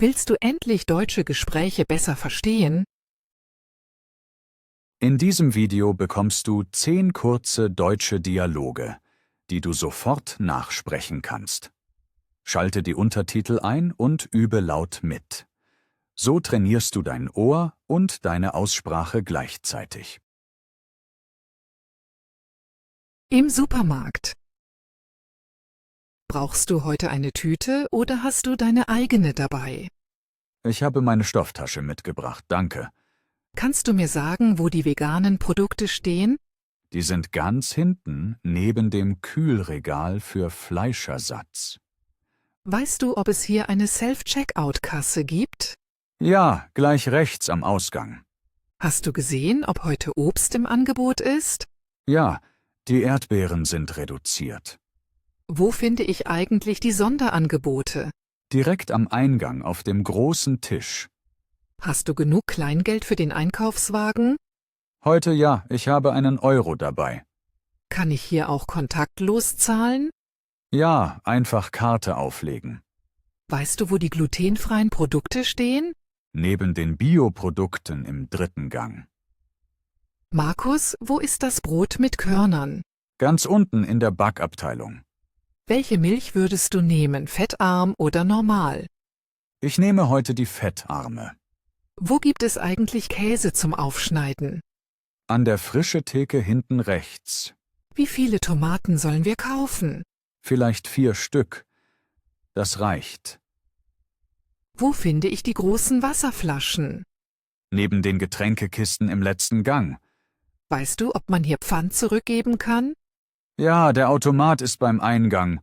Willst du endlich deutsche Gespräche besser verstehen? In diesem Video bekommst du 10 kurze deutsche Dialoge, die du sofort nachsprechen kannst. Schalte die Untertitel ein und übe laut mit. So trainierst du dein Ohr und deine Aussprache gleichzeitig. Im Supermarkt. Brauchst du heute eine Tüte oder hast du deine eigene dabei? Ich habe meine Stofftasche mitgebracht, danke. Kannst du mir sagen, wo die veganen Produkte stehen? Die sind ganz hinten neben dem Kühlregal für Fleischersatz. Weißt du, ob es hier eine Self-Checkout-Kasse gibt? Ja, gleich rechts am Ausgang. Hast du gesehen, ob heute Obst im Angebot ist? Ja, die Erdbeeren sind reduziert. Wo finde ich eigentlich die Sonderangebote? Direkt am Eingang auf dem großen Tisch. Hast du genug Kleingeld für den Einkaufswagen? Heute ja, ich habe einen Euro dabei. Kann ich hier auch kontaktlos zahlen? Ja, einfach Karte auflegen. Weißt du, wo die glutenfreien Produkte stehen? Neben den Bioprodukten im 3. Gang. Markus, wo ist das Brot mit Körnern? Ganz unten in der Backabteilung. Welche Milch würdest du nehmen, fettarm oder normal? Ich nehme heute die fettarme. Wo gibt es eigentlich Käse zum Aufschneiden? An der frische Theke hinten rechts. Wie viele Tomaten sollen wir kaufen? Vielleicht 4 Stück. Das reicht. Wo finde ich die großen Wasserflaschen? Neben den Getränkekisten im letzten Gang. Weißt du, ob man hier Pfand zurückgeben kann? Ja, der Automat ist beim Eingang.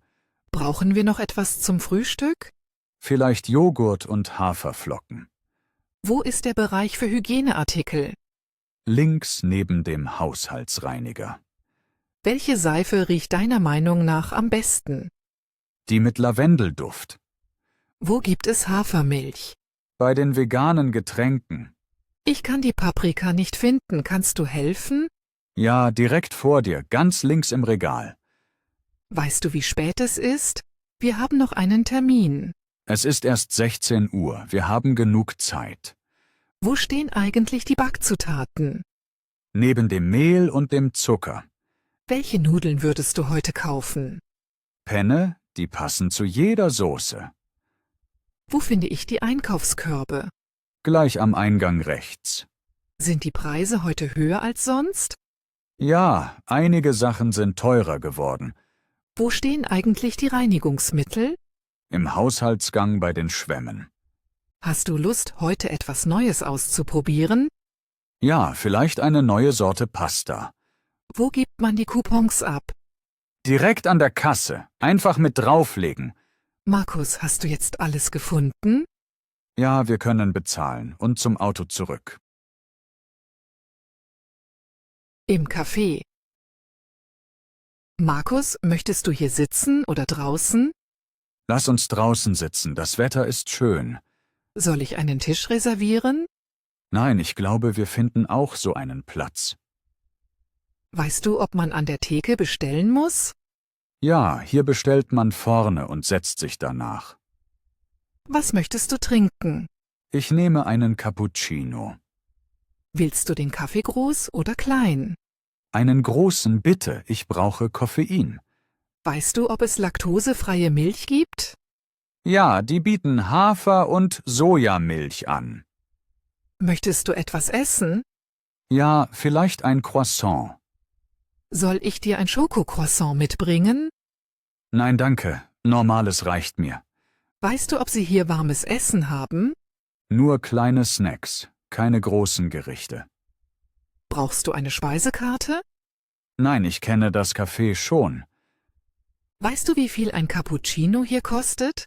Brauchen wir noch etwas zum Frühstück? Vielleicht Joghurt und Haferflocken. Wo ist der Bereich für Hygieneartikel? Links neben dem Haushaltsreiniger. Welche Seife riecht deiner Meinung nach am besten? Die mit Lavendelduft. Wo gibt es Hafermilch? Bei den veganen Getränken. Ich kann die Paprika nicht finden, kannst du helfen? Ja, direkt vor dir, ganz links im Regal. Weißt du, wie spät es ist? Wir haben noch einen Termin. Es ist erst 16 Uhr, wir haben genug Zeit. Wo stehen eigentlich die Backzutaten? Neben dem Mehl und dem Zucker. Welche Nudeln würdest du heute kaufen? Penne, die passen zu jeder Soße. Wo finde ich die Einkaufskörbe? Gleich am Eingang rechts. Sind die Preise heute höher als sonst? Ja, einige Sachen sind teurer geworden. Wo stehen eigentlich die Reinigungsmittel? Im Haushaltsgang bei den Schwämmen. Hast du Lust, heute etwas Neues auszuprobieren? Ja, vielleicht eine neue Sorte Pasta. Wo gibt man die Coupons ab? Direkt an der Kasse, einfach mit drauflegen. Markus, hast du jetzt alles gefunden? Ja, wir können bezahlen und zum Auto zurück. Im Café. Markus, möchtest du hier sitzen oder draußen? Lass uns draußen sitzen, das Wetter ist schön. Soll ich einen Tisch reservieren? Nein, ich glaube, wir finden auch so einen Platz. Weißt du, ob man an der Theke bestellen muss? Ja, hier bestellt man vorne und setzt sich danach. Was möchtest du trinken? Ich nehme einen Cappuccino. Willst du den Kaffee groß oder klein? Einen großen bitte, ich brauche Koffein. Weißt du, ob es laktosefreie Milch gibt? Ja, die bieten Hafer- und Sojamilch an. Möchtest du etwas essen? Ja, vielleicht ein Croissant. Soll ich dir ein Schokocroissant mitbringen? Nein, danke, normales reicht mir. Weißt du, ob sie hier warmes Essen haben? Nur kleine Snacks, keine großen Gerichte. Brauchst du eine Speisekarte? Nein, ich kenne das Café schon. Weißt du, wie viel ein Cappuccino hier kostet?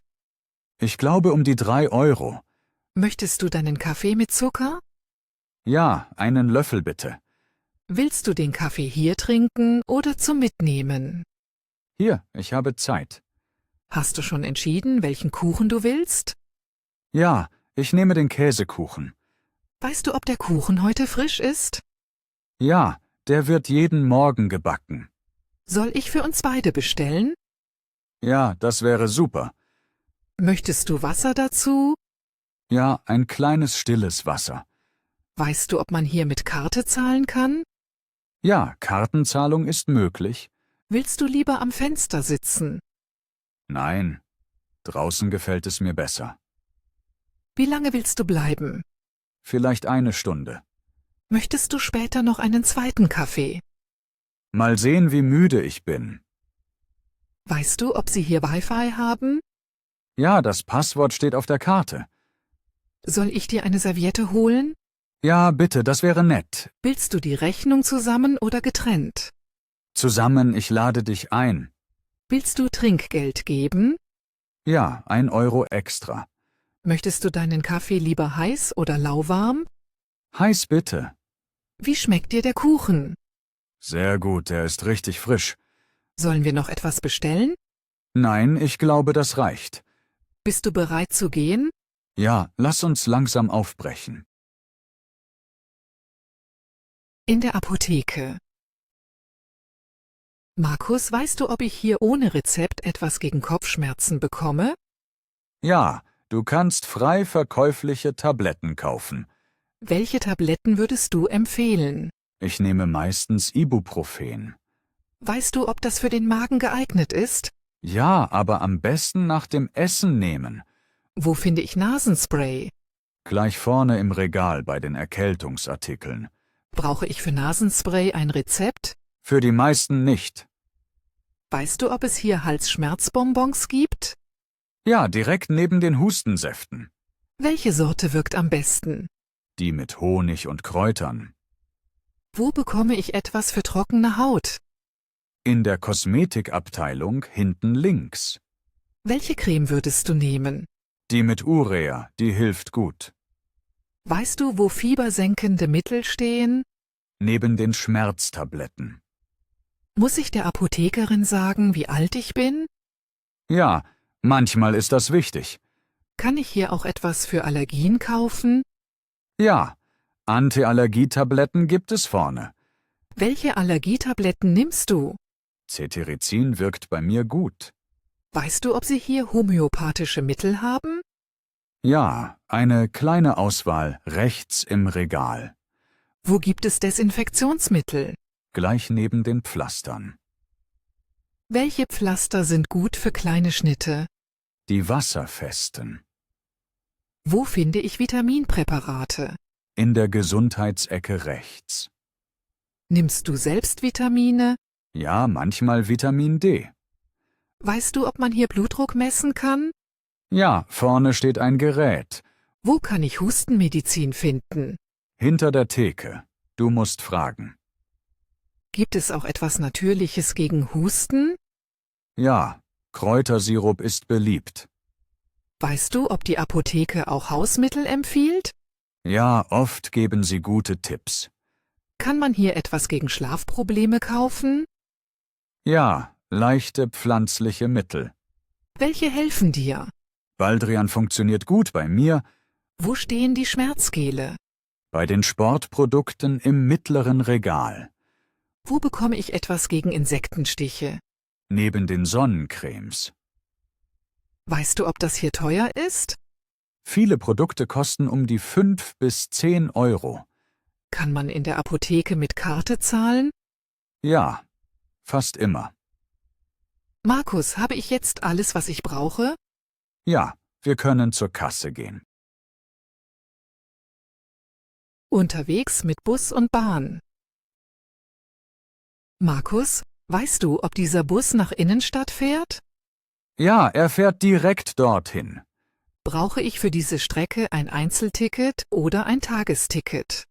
Ich glaube um die 3 Euro. Möchtest du deinen Kaffee mit Zucker? Ja, einen Löffel bitte. Willst du den Kaffee hier trinken oder zum Mitnehmen? Hier, ich habe Zeit. Hast du schon entschieden, welchen Kuchen du willst? Ja, ich nehme den Käsekuchen. Weißt du, ob der Kuchen heute frisch ist? Ja, der wird jeden Morgen gebacken. Soll ich für uns beide bestellen? Ja, das wäre super. Möchtest du Wasser dazu? Ja, ein kleines stilles Wasser. Weißt du, ob man hier mit Karte zahlen kann? Ja, Kartenzahlung ist möglich. Willst du lieber am Fenster sitzen? Nein, draußen gefällt es mir besser. Wie lange willst du bleiben? Vielleicht eine Stunde. Möchtest du später noch einen zweiten Kaffee? Mal sehen, wie müde ich bin. Weißt du, ob sie hier Wi-Fi haben? Ja, das Passwort steht auf der Karte. Soll ich dir eine Serviette holen? Ja, bitte, das wäre nett. Willst du die Rechnung zusammen oder getrennt? Zusammen, ich lade dich ein. Willst du Trinkgeld geben? Ja, 1 € extra. Möchtest du deinen Kaffee lieber heiß oder lauwarm? Heiß bitte. Wie schmeckt dir der Kuchen? Sehr gut, der ist richtig frisch. Sollen wir noch etwas bestellen? Nein, ich glaube, das reicht. Bist du bereit zu gehen? Ja, lass uns langsam aufbrechen. In der Apotheke. Markus, weißt du, ob ich hier ohne Rezept etwas gegen Kopfschmerzen bekomme? Ja, du kannst frei verkäufliche Tabletten kaufen. Welche Tabletten würdest du empfehlen? Ich nehme meistens Ibuprofen. Weißt du, ob das für den Magen geeignet ist? Ja, aber am besten nach dem Essen nehmen. Wo finde ich Nasenspray? Gleich vorne im Regal bei den Erkältungsartikeln. Brauche ich für Nasenspray ein Rezept? Für die meisten nicht. Weißt du, ob es hier Halsschmerzbonbons gibt? Ja, direkt neben den Hustensäften. Welche Sorte wirkt am besten? Die mit Honig und Kräutern. Wo bekomme ich etwas für trockene Haut? In der Kosmetikabteilung hinten links. Welche Creme würdest du nehmen? Die mit Urea, die hilft gut. Weißt du, wo fiebersenkende Mittel stehen? Neben den Schmerztabletten. Muss ich der Apothekerin sagen, wie alt ich bin? Ja, manchmal ist das wichtig. Kann ich hier auch etwas für Allergien kaufen? Ja, Antiallergietabletten gibt es vorne. Welche Allergietabletten nimmst du? Cetirizin wirkt bei mir gut. Weißt du, ob sie hier homöopathische Mittel haben? Ja, eine kleine Auswahl rechts im Regal. Wo gibt es Desinfektionsmittel? Gleich neben den Pflastern. Welche Pflaster sind gut für kleine Schnitte? Die wasserfesten. Wo finde ich Vitaminpräparate? In der Gesundheitsecke rechts. Nimmst du selbst Vitamine? Ja, manchmal Vitamin D. Weißt du, ob man hier Blutdruck messen kann? Ja, vorne steht ein Gerät. Wo kann ich Hustenmedizin finden? Hinter der Theke. Du musst fragen. Gibt es auch etwas Natürliches gegen Husten? Ja, Kräutersirup ist beliebt. Weißt du, ob die Apotheke auch Hausmittel empfiehlt? Ja, oft geben sie gute Tipps. Kann man hier etwas gegen Schlafprobleme kaufen? Ja, leichte pflanzliche Mittel. Welche helfen dir? Baldrian funktioniert gut bei mir, Wo stehen die Schmerzgele? bei den Sportprodukten im mittleren Regal, Wo bekomme ich etwas gegen Insektenstiche? neben den Sonnencremes. Weißt du, ob das hier teuer ist? Viele Produkte kosten um die 5 bis 10 €. Kann man in der Apotheke mit Karte zahlen? Ja, fast immer. Markus, habe ich jetzt alles, was ich brauche? Ja, wir können zur Kasse gehen. Unterwegs mit Bus und Bahn. Markus, weißt du, ob dieser Bus nach Innenstadt fährt? Ja, er fährt direkt dorthin. Brauche ich für diese Strecke ein Einzelticket oder ein Tagesticket?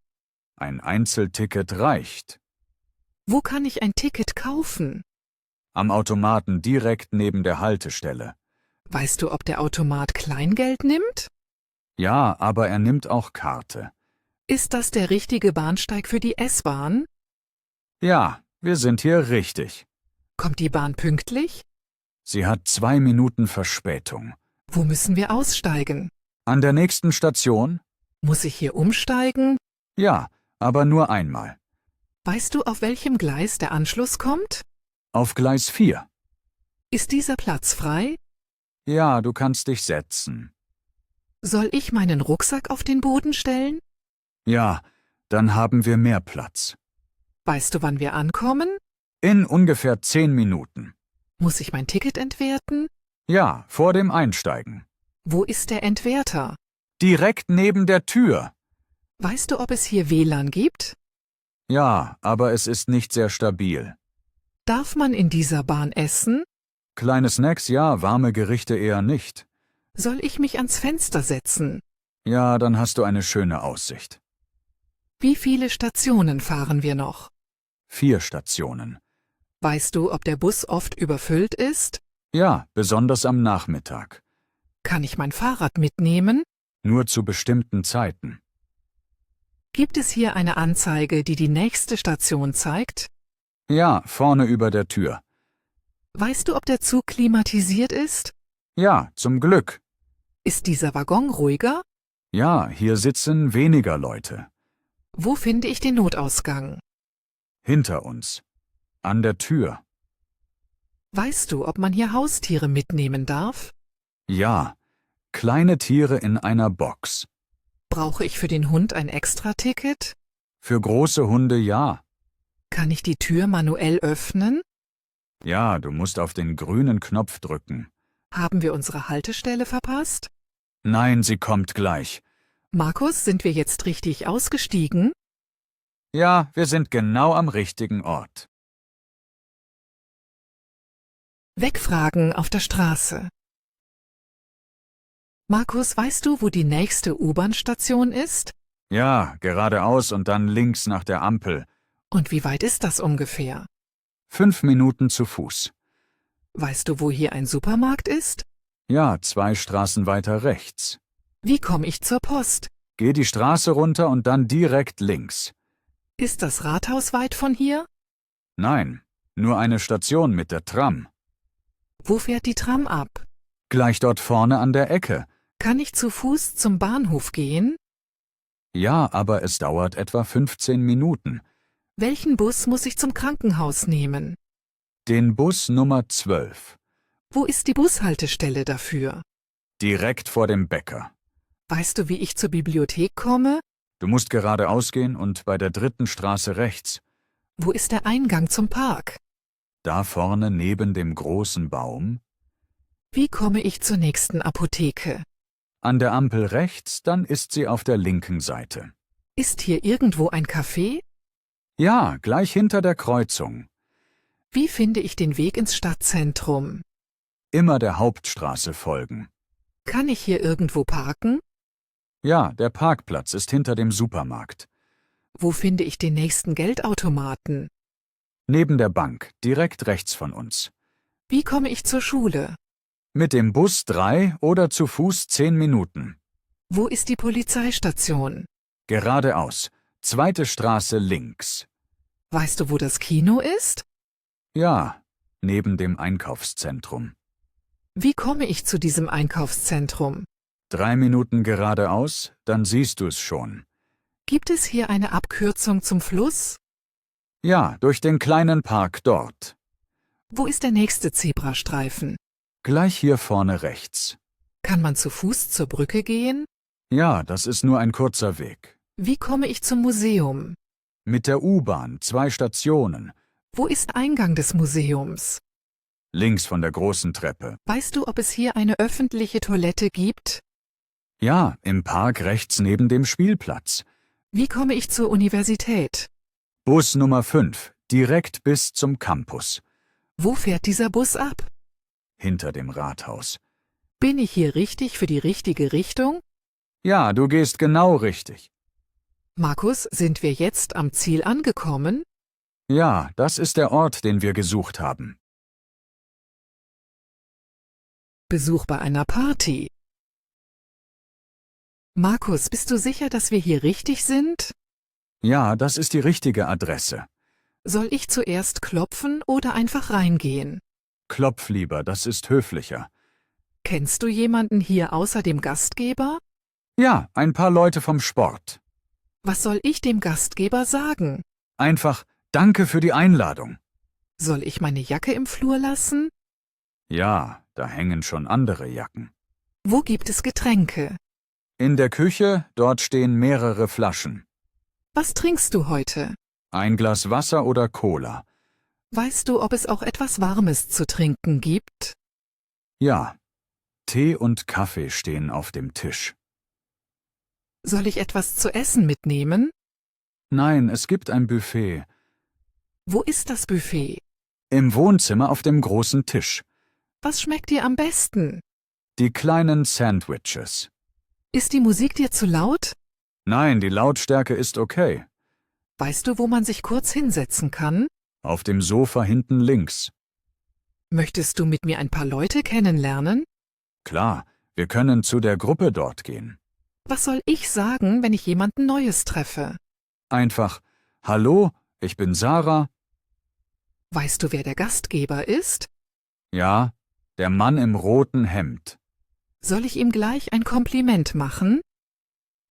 Ein Einzelticket reicht. Wo kann ich ein Ticket kaufen? Am Automaten direkt neben der Haltestelle. Weißt du, ob der Automat Kleingeld nimmt? Ja, aber er nimmt auch Karte. Ist das der richtige Bahnsteig für die S-Bahn? Ja, wir sind hier richtig. Kommt die Bahn pünktlich? Sie hat 2 Minuten Verspätung. Wo müssen wir aussteigen? An der nächsten Station? Muss ich hier umsteigen? Ja, aber nur einmal. Weißt du, auf welchem Gleis der Anschluss kommt? Auf Gleis 4. Ist dieser Platz frei? Ja, du kannst dich setzen. Soll ich meinen Rucksack auf den Boden stellen? Ja, dann haben wir mehr Platz. Weißt du, wann wir ankommen? In ungefähr 10 Minuten. Muss ich mein Ticket entwerten? Ja, vor dem Einsteigen. Wo ist der Entwerter? Direkt neben der Tür. Weißt du, ob es hier WLAN gibt? Ja, aber es ist nicht sehr stabil. Darf man in dieser Bahn essen? Kleine Snacks ja, warme Gerichte eher nicht. Soll ich mich ans Fenster setzen? Ja, dann hast du eine schöne Aussicht. Wie viele Stationen fahren wir noch? 4 Stationen. Weißt du, ob der Bus oft überfüllt ist? Ja, besonders am Nachmittag. Kann ich mein Fahrrad mitnehmen? Nur zu bestimmten Zeiten. Gibt es hier eine Anzeige, die die nächste Station zeigt? Ja, vorne über der Tür. Weißt du, ob der Zug klimatisiert ist? Ja, zum Glück. Ist dieser Waggon ruhiger? Ja, hier sitzen weniger Leute. Wo finde ich den Notausgang? Hinter uns. An der Tür. Weißt du, ob man hier Haustiere mitnehmen darf? Ja, kleine Tiere in einer Box. Brauche ich für den Hund ein Extraticket? Für große Hunde ja. Kann ich die Tür manuell öffnen? Ja, du musst auf den grünen Knopf drücken. Haben wir unsere Haltestelle verpasst? Nein, sie kommt gleich. Markus, sind wir jetzt richtig ausgestiegen? Ja, wir sind genau am richtigen Ort. Wegfragen auf der Straße. Markus, weißt du, wo die nächste U-Bahn-Station ist? Ja, geradeaus und dann links nach der Ampel. Und wie weit ist das ungefähr? 5 Minuten zu Fuß. Weißt du, wo hier ein Supermarkt ist? Ja, 2 Straßen weiter rechts. Wie komme ich zur Post? Geh die Straße runter und dann direkt links. Ist das Rathaus weit von hier? Nein, nur eine Station mit der Tram. Wo fährt die Tram ab? Gleich dort vorne an der Ecke. Kann ich zu Fuß zum Bahnhof gehen? Ja, aber es dauert etwa 15 Minuten. Welchen Bus muss ich zum Krankenhaus nehmen? Den Bus Nummer 12. Wo ist die Bushaltestelle dafür? Direkt vor dem Bäcker. Weißt du, wie ich zur Bibliothek komme? Du musst geradeaus gehen und bei der 3. Straße rechts. Wo ist der Eingang zum Park? Da vorne neben dem großen Baum. Wie komme ich zur nächsten Apotheke? An der Ampel rechts, dann ist sie auf der linken Seite. Ist hier irgendwo ein Café? Ja, gleich hinter der Kreuzung. Wie finde ich den Weg ins Stadtzentrum? Immer der Hauptstraße folgen. Kann ich hier irgendwo parken? Ja, der Parkplatz ist hinter dem Supermarkt. Wo finde ich den nächsten Geldautomaten? Neben der Bank, direkt rechts von uns. Wie komme ich zur Schule? Mit dem Bus 3 oder zu Fuß 10 Minuten. Wo ist die Polizeistation? Geradeaus, 2. Straße links. Weißt du, wo das Kino ist? Ja, neben dem Einkaufszentrum. Wie komme ich zu diesem Einkaufszentrum? 3 Minuten geradeaus, dann siehst du es schon. Gibt es hier eine Abkürzung zum Fluss? Ja, durch den kleinen Park dort. Wo ist der nächste Zebrastreifen? Gleich hier vorne rechts. Kann man zu Fuß zur Brücke gehen? Ja, das ist nur ein kurzer Weg. Wie komme ich zum Museum? Mit der U-Bahn, 2 Stationen. Wo ist Eingang des Museums? Links von der großen Treppe. Weißt du, ob es hier eine öffentliche Toilette gibt? Ja, im Park rechts neben dem Spielplatz. Wie komme ich zur Universität? Bus Nummer 5, direkt bis zum Campus. Wo fährt dieser Bus ab? Hinter dem Rathaus. Bin ich hier richtig für die richtige Richtung? Ja, du gehst genau richtig. Markus, sind wir jetzt am Ziel angekommen? Ja, das ist der Ort, den wir gesucht haben. Besuch bei einer Party. Markus, bist du sicher, dass wir hier richtig sind? Ja, das ist die richtige Adresse. Soll ich zuerst klopfen oder einfach reingehen? Klopf lieber, das ist höflicher. Kennst du jemanden hier außer dem Gastgeber? Ja, ein paar Leute vom Sport. Was soll ich dem Gastgeber sagen? Einfach Danke für die Einladung. Soll ich meine Jacke im Flur lassen? Ja, da hängen schon andere Jacken. Wo gibt es Getränke? In der Küche, dort stehen mehrere Flaschen. Was trinkst du heute? Ein Glas Wasser oder Cola? Weißt du, ob es auch etwas Warmes zu trinken gibt? Ja. Tee und Kaffee stehen auf dem Tisch. Soll ich etwas zu essen mitnehmen? Nein, es gibt ein Buffet. Wo ist das Buffet? Im Wohnzimmer auf dem großen Tisch. Was schmeckt dir am besten? Die kleinen Sandwiches. Ist die Musik dir zu laut? Nein, die Lautstärke ist okay. Weißt du, wo man sich kurz hinsetzen kann? Auf dem Sofa hinten links. Möchtest du mit mir ein paar Leute kennenlernen? Klar, wir können zu der Gruppe dort gehen. Was soll ich sagen, wenn ich jemanden Neues treffe? Einfach, hallo, ich bin Sarah. Weißt du, wer der Gastgeber ist? Ja, der Mann im roten Hemd. Soll ich ihm gleich ein Kompliment machen?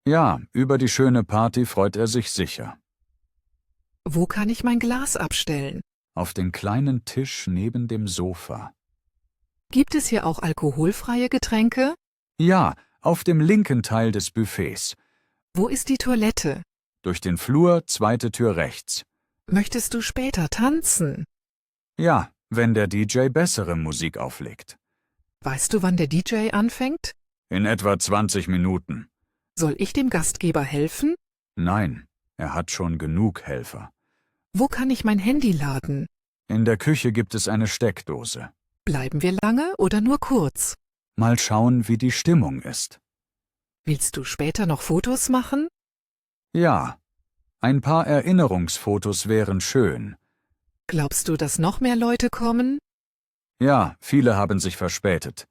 Ja, über die schöne Party freut er sich sicher. Wo kann ich mein Glas abstellen? Auf den kleinen Tisch neben dem Sofa. Gibt es hier auch alkoholfreie Getränke? Ja, auf dem linken Teil des Buffets. Wo ist die Toilette? Durch den Flur, zweite Tür rechts. Möchtest du später tanzen? Ja, wenn der DJ bessere Musik auflegt. Weißt du, wann der DJ anfängt? In etwa 20 Minuten. Soll ich dem Gastgeber helfen? Nein, er hat schon genug Helfer. Wo kann ich mein Handy laden? In der Küche gibt es eine Steckdose. Bleiben wir lange oder nur kurz? Mal schauen, wie die Stimmung ist. Willst du später noch Fotos machen? Ja, ein paar Erinnerungsfotos wären schön. Glaubst du, dass noch mehr Leute kommen? Ja, viele haben sich verspätet.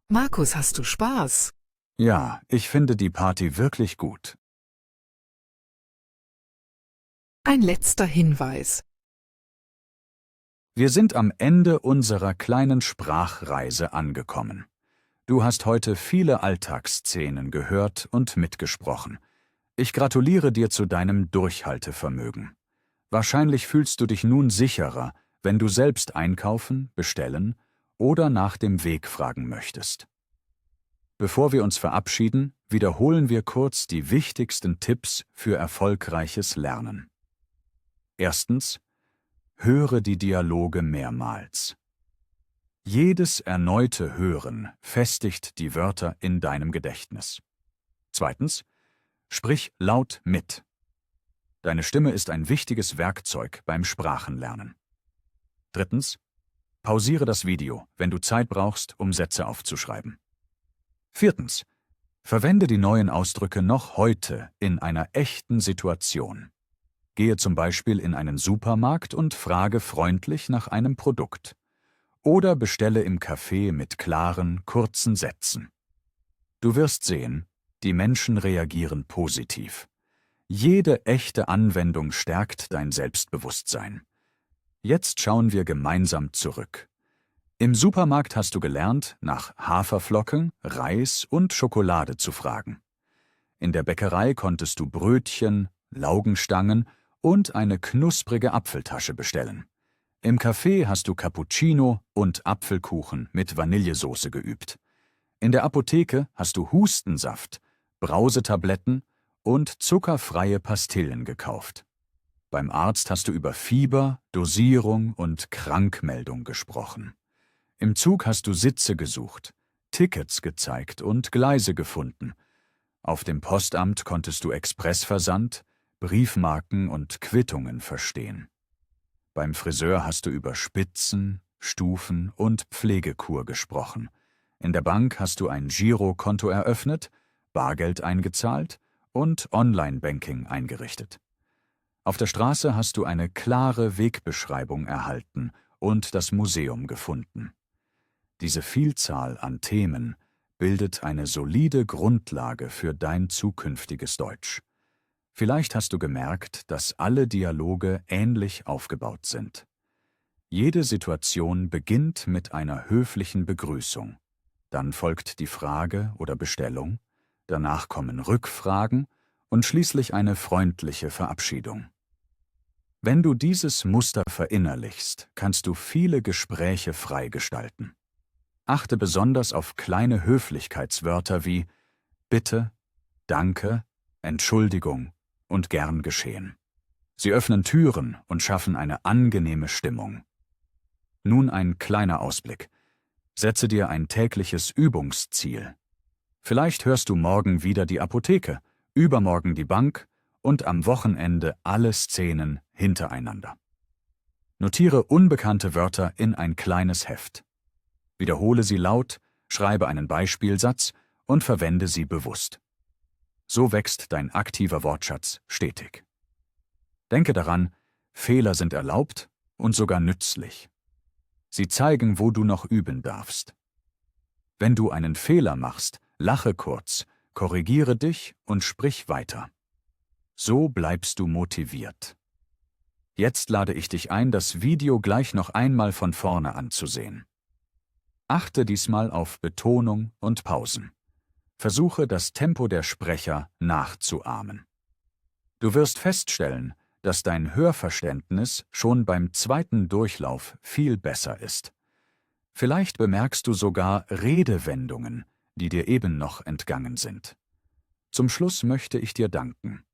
Markus, hast du Spaß? Ja, ich finde die Party wirklich gut. Ein letzter Hinweis. Wir sind am Ende unserer kleinen Sprachreise angekommen. Du hast heute viele Alltagsszenen gehört und mitgesprochen. Ich gratuliere dir zu deinem Durchhaltevermögen. Wahrscheinlich fühlst du dich nun sicherer, wenn du selbst einkaufen, bestellen oder nach dem Weg fragen möchtest. Bevor wir uns verabschieden, wiederholen wir kurz die wichtigsten Tipps für erfolgreiches Lernen. Erstens: Höre die Dialoge mehrmals. Jedes erneute Hören festigt die Wörter in deinem Gedächtnis. Zweitens: Sprich laut mit. Deine Stimme ist ein wichtiges Werkzeug beim Sprachenlernen. Drittens: Pausiere das Video, wenn du Zeit brauchst, um Sätze aufzuschreiben. Viertens: Verwende die neuen Ausdrücke noch heute in einer echten Situation. Gehe zum Beispiel in einen Supermarkt und frage freundlich nach einem Produkt. Oder bestelle im Café mit klaren, kurzen Sätzen. Du wirst sehen, die Menschen reagieren positiv. Jede echte Anwendung stärkt dein Selbstbewusstsein. Jetzt schauen wir gemeinsam zurück. Im Supermarkt hast du gelernt, nach Haferflocken, Reis und Schokolade zu fragen. In der Bäckerei konntest du Brötchen, Laugenstangen und eine knusprige Apfeltasche bestellen. Im Café hast du Cappuccino und Apfelkuchen mit Vanillesoße geübt. In der Apotheke hast du Hustensaft, Brausetabletten und zuckerfreie Pastillen gekauft. Beim Arzt hast du über Fieber, Dosierung und Krankmeldung gesprochen. Im Zug hast du Sitze gesucht, Tickets gezeigt und Gleise gefunden. Auf dem Postamt konntest du Expressversand, Briefmarken und Quittungen verstehen. Beim Friseur hast du über Spitzen, Stufen und Pflegekur gesprochen. In der Bank hast du ein Girokonto eröffnet, Bargeld eingezahlt und Online-Banking eingerichtet. Auf der Straße hast du eine klare Wegbeschreibung erhalten und das Museum gefunden. Diese Vielzahl an Themen bildet eine solide Grundlage für dein zukünftiges Deutsch. Vielleicht hast du gemerkt, dass alle Dialoge ähnlich aufgebaut sind. Jede Situation beginnt mit einer höflichen Begrüßung. Dann folgt die Frage oder Bestellung, danach kommen Rückfragen und schließlich eine freundliche Verabschiedung. Wenn du dieses Muster verinnerlichst, kannst du viele Gespräche freigestalten. Achte besonders auf kleine Höflichkeitswörter wie bitte, Danke, Entschuldigung und gern geschehen. Sie öffnen Türen und schaffen eine angenehme Stimmung. Nun ein kleiner Ausblick. Setze dir ein tägliches Übungsziel. Vielleicht hörst du morgen wieder die Apotheke, übermorgen die Bank und am Wochenende alle Szenen hintereinander. Notiere unbekannte Wörter in ein kleines Heft. Wiederhole sie laut, schreibe einen Beispielsatz und verwende sie bewusst. So wächst dein aktiver Wortschatz stetig. Denke daran, Fehler sind erlaubt und sogar nützlich. Sie zeigen, wo du noch üben darfst. Wenn du einen Fehler machst, lache kurz, korrigiere dich und sprich weiter. So bleibst du motiviert. Jetzt lade ich dich ein, das Video gleich noch einmal von vorne anzusehen. Achte diesmal auf Betonung und Pausen. Versuche, das Tempo der Sprecher nachzuahmen. Du wirst feststellen, dass dein Hörverständnis schon beim zweiten Durchlauf viel besser ist. Vielleicht bemerkst du sogar Redewendungen, die dir eben noch entgangen sind. Zum Schluss möchte ich dir danken.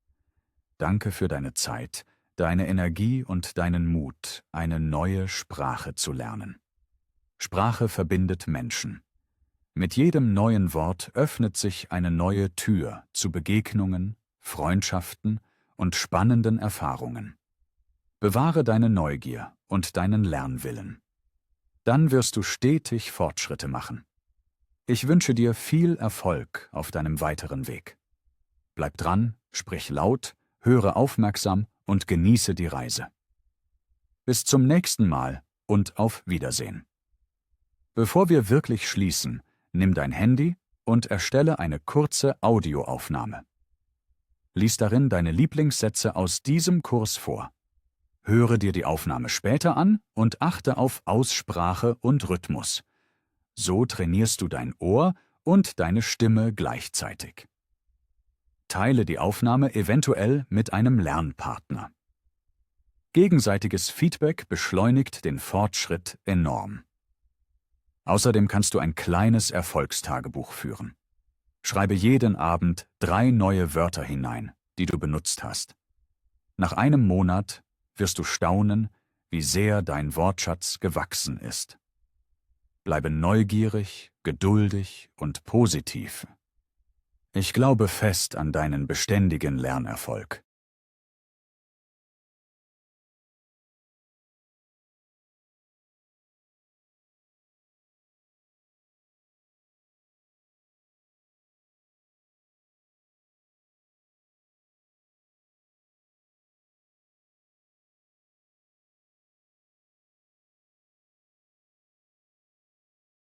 Danke für deine Zeit, deine Energie und deinen Mut, eine neue Sprache zu lernen. Sprache verbindet Menschen. Mit jedem neuen Wort öffnet sich eine neue Tür zu Begegnungen, Freundschaften und spannenden Erfahrungen. Bewahre deine Neugier und deinen Lernwillen. Dann wirst du stetig Fortschritte machen. Ich wünsche dir viel Erfolg auf deinem weiteren Weg. Bleib dran, sprich laut, höre aufmerksam und genieße die Reise. Bis zum nächsten Mal und auf Wiedersehen. Bevor wir wirklich schließen, nimm dein Handy und erstelle eine kurze Audioaufnahme. Lies darin deine Lieblingssätze aus diesem Kurs vor. Höre dir die Aufnahme später an und achte auf Aussprache und Rhythmus. So trainierst du dein Ohr und deine Stimme gleichzeitig. Teile die Aufnahme eventuell mit einem Lernpartner. Gegenseitiges Feedback beschleunigt den Fortschritt enorm. Außerdem kannst du ein kleines Erfolgstagebuch führen. Schreibe jeden Abend 3 neue Wörter hinein, die du benutzt hast. Nach einem Monat wirst du staunen, wie sehr dein Wortschatz gewachsen ist. Bleibe neugierig, geduldig und positiv. Ich glaube fest an deinen beständigen Lernerfolg.